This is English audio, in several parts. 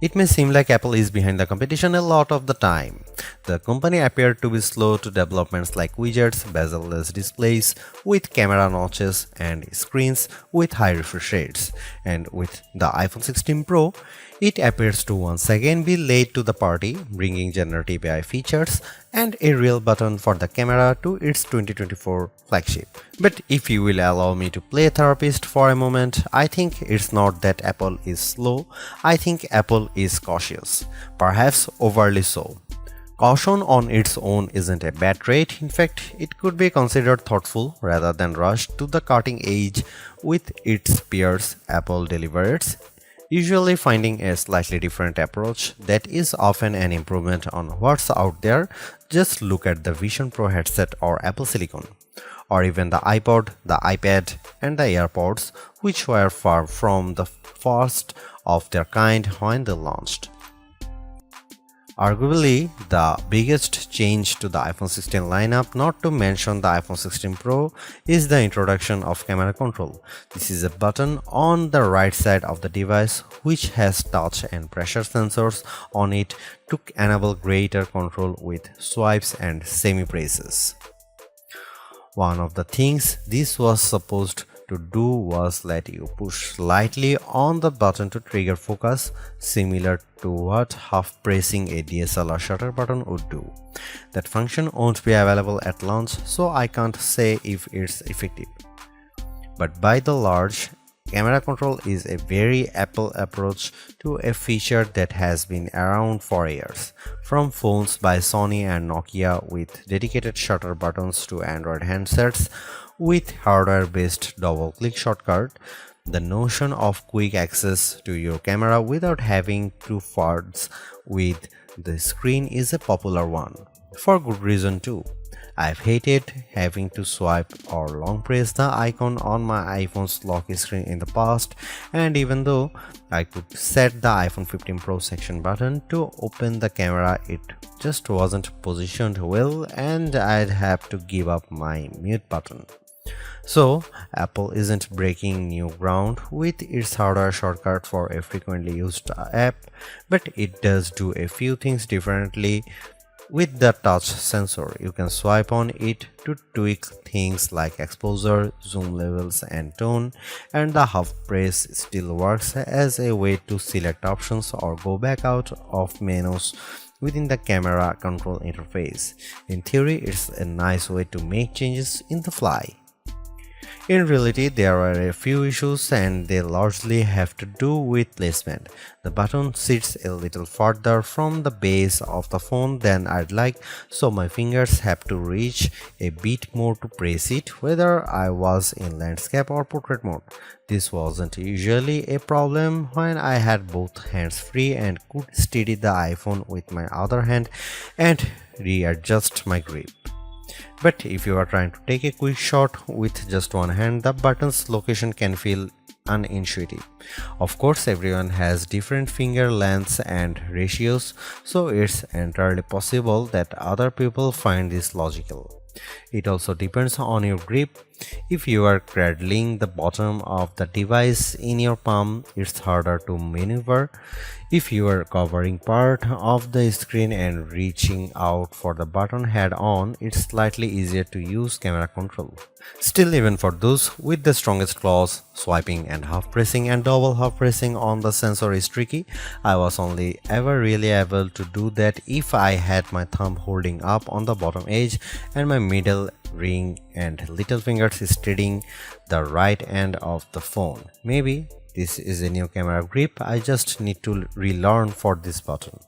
It may seem like Apple is behind the competition a lot of the time. The company appeared to be slow to developments like widgets, bezel-less displays with camera notches and screens with high refresh rates. And with the iPhone 16 Pro, it appears to once again be late to the party, bringing generative AI features and a real button for the camera to its 2024 flagship. But if you will allow me to play therapist for a moment, I think it's not that Apple is slow, I think Apple is cautious, perhaps overly so. Caution on its own isn't a bad trait, in fact, it could be considered thoughtful rather than rushed to the cutting edge with its peers. Apple delivers, usually finding a slightly different approach that is often an improvement on what's out there. Just look at the Vision Pro headset or Apple Silicon, or even the iPod, the iPad, and the AirPods, which were far from the first of their kind when they launched. Arguably, the biggest change to the iPhone 16 lineup, not to mention the iPhone 16 Pro, is the introduction of camera control. This is a button on the right side of the device which has touch and pressure sensors on it to enable greater control with swipes and semi-presses. One of the things this was supposed to do was let you push slightly on the button to trigger focus, similar to what half pressing a DSLR shutter button would do. That function won't be available at launch, so I can't say if it's effective. But by the large, camera control is a very Apple approach to a feature that has been around for years. From phones by Sony and Nokia with dedicated shutter buttons to Android handsets with hardware-based double-click shortcut, the notion of quick access to your camera without having to fudge with the screen is a popular one. For good reason too. I've hated having to swipe or long press the icon on my iPhone's lock screen in the past, and even though I could set the iPhone 15 Pro section button to open the camera, it just wasn't positioned well and I'd have to give up my mute button. So, Apple isn't breaking new ground with its hardware shortcut for a frequently used app, but it does do a few things differently. With the touch sensor, you can swipe on it to tweak things like exposure, zoom levels, and tone, and the half press still works as a way to select options or go back out of menus within the camera control interface. In theory, it's a nice way to make changes in the fly. In reality, there are a few issues and they largely have to do with placement. The button sits a little further from the base of the phone than I'd like, so my fingers have to reach a bit more to press it, whether I was in landscape or portrait mode. This wasn't usually a problem when I had both hands free and could steady the iPhone with my other hand and readjust my grip. But if you are trying to take a quick shot with just one hand, the button's location can feel unintuitive. Of course, everyone has different finger lengths and ratios, so it's entirely possible that other people find this logical. It also depends on your grip. If you are cradling the bottom of the device in your palm, it's harder to maneuver. If you are covering part of the screen and reaching out for the button head on, it's slightly easier to use camera control. Still, even for those with the strongest claws, swiping and half pressing and double half pressing on the sensor is tricky. I was only ever really able to do that if I had my thumb holding up on the bottom edge and my middle ring and little fingers steadying the right end of the phone. Maybe this is a new camera grip I just need to relearn for this button.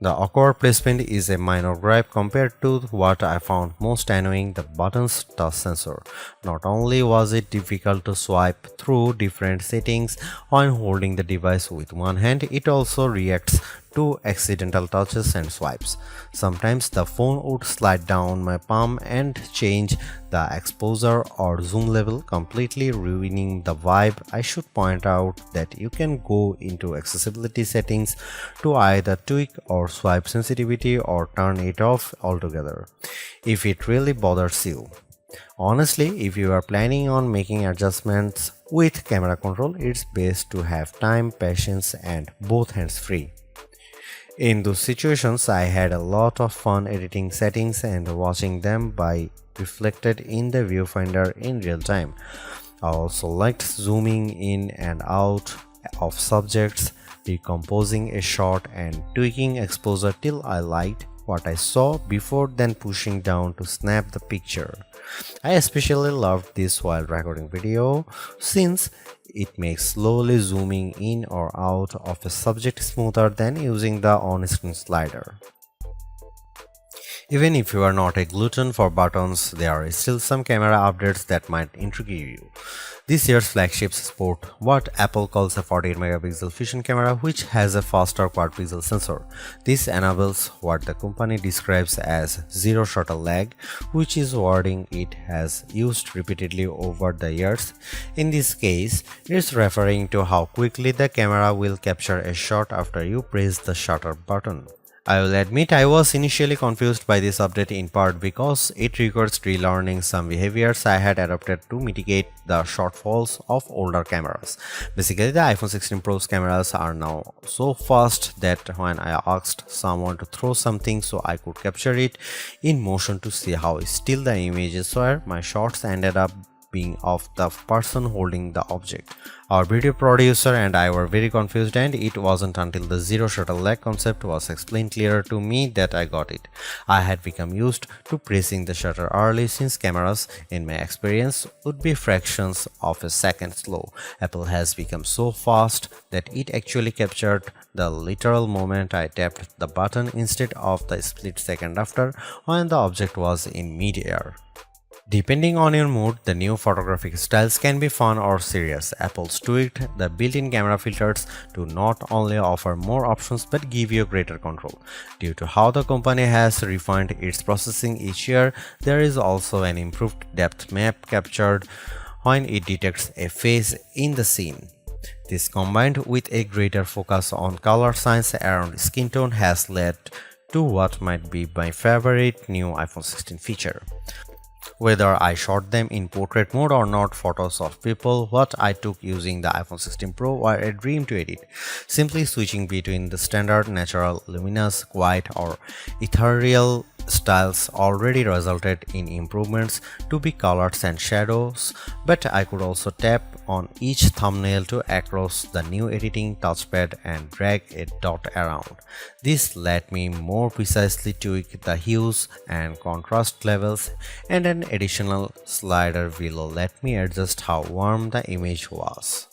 The awkward placement is a minor gripe compared to what I found most annoying, the button's touch sensor. Not only was it difficult to swipe through different settings when holding the device with one hand, it also reacts to accidental touches and swipes. Sometimes the phone would slide down my palm and change the exposure or zoom level, completely ruining the vibe. I should point out that you can go into accessibility settings to either tweak or swipe sensitivity or turn it off altogether if it really bothers you. Honestly, if you are planning on making adjustments with camera control, it's best to have time, patience, and both hands free. In those situations, I had a lot of fun editing settings and watching them by reflected in the viewfinder in real time. I also liked zooming in and out of subjects, decomposing a shot and tweaking exposure till I liked what I saw before then pushing down to snap the picture. I especially loved this while recording video since it makes slowly zooming in or out of a subject smoother than using the on-screen slider. Even if you are not a glutton for buttons, there are still some camera updates that might intrigue you. This year's flagships sport what Apple calls a 48 megapixel fusion camera, which has a faster quad pixel sensor. This enables what the company describes as zero shutter lag, which is wording it has used repeatedly over the years. In this case, it's referring to how quickly the camera will capture a shot after you press the shutter button. I will admit I was initially confused by this update in part because it requires relearning some behaviors I had adopted to mitigate the shortfalls of older cameras. Basically, the iPhone 16 Pro's cameras are now so fast that when I asked someone to throw something so I could capture it in motion to see how still the images were, my shots ended up being of the person holding the object. Our video producer and I were very confused, and it wasn't until the zero shutter lag concept was explained clearer to me that I got it. I had become used to pressing the shutter early since cameras, in my experience, would be fractions of a second slow. Apple has become so fast that it actually captured the literal moment I tapped the button instead of the split second after when the object was in mid-air. Depending on your mood, the new photographic styles can be fun or serious. Apple's tweaked the built-in camera filters to not only offer more options but give you greater control. Due to how the company has refined its processing each year, there is also an improved depth map captured when it detects a face in the scene. This, combined with a greater focus on color science around skin tone, has led to what might be my favorite new iPhone 16 feature. Whether I shot them in portrait mode or not, photos of people what I took using the iPhone 16 Pro were a dream to edit. Simply switching between the standard, natural, luminous, quiet or ethereal styles already resulted in improvements to be colors and shadows, but I could also tap on each thumbnail to across the new editing touchpad and drag a dot around. This let me more precisely tweak the hues and contrast levels, and an additional slider will let me adjust how warm the image was.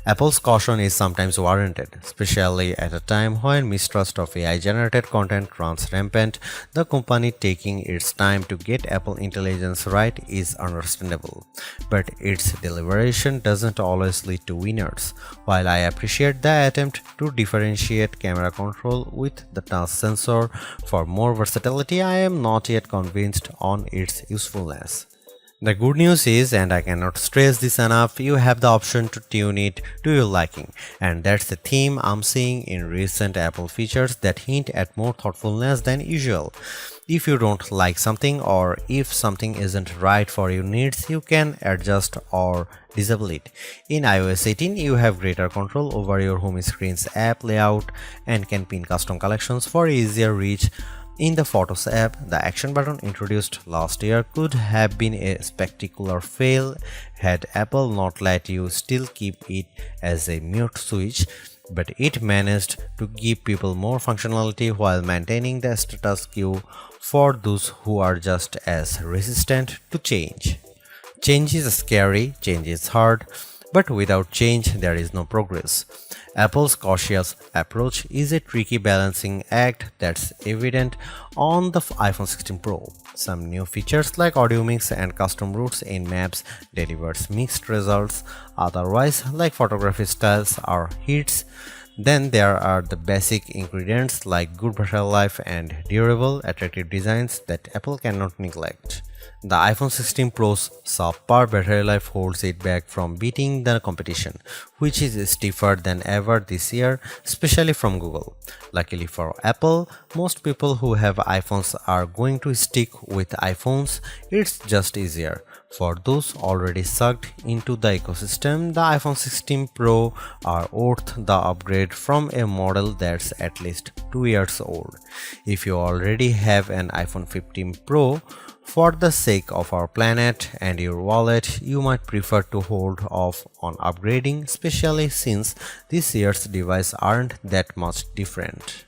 Apple's caution is sometimes warranted, especially at a time when mistrust of AI-generated content runs rampant. The company taking its time to get Apple Intelligence right is understandable, but its deliberation doesn't always lead to winners. While I appreciate the attempt to differentiate camera control with the touch sensor for more versatility, I am not yet convinced on its usefulness. The good news is, and I cannot stress this enough, you have the option to tune it to your liking, and that's the theme I'm seeing in recent Apple features that hint at more thoughtfulness than usual. If you don't like something, or if something isn't right for your needs, you can adjust or disable it. In iOS 18, you have greater control over your home screen's app layout and can pin custom collections for easier reach In the Photos app, the action button introduced last year could have been a spectacular fail had Apple not let you still keep it as a mute switch, but it managed to give people more functionality while maintaining the status quo for those who are just as resistant to change. Change is scary, change is hard, but without change there is no progress. Apple's cautious approach is a tricky balancing act that's evident on the iPhone 16 Pro. Some new features like audio mix and custom routes in maps delivers mixed results, otherwise like photography styles are hits. Then there are the basic ingredients like good battery life and durable, attractive designs that Apple cannot neglect. The iPhone 16 Pro's subpar battery life holds it back from beating the competition, which is stiffer than ever this year, especially from Google. Luckily for Apple, most people who have iPhones are going to stick with iPhones. It's just easier. For those already sucked into the ecosystem, the iPhone 16 Pro are worth the upgrade from a model that's at least 2 years old. If you already have an iPhone 15 Pro, for the sake of our planet and your wallet, you might prefer to hold off on upgrading, especially since this year's devices aren't that much different.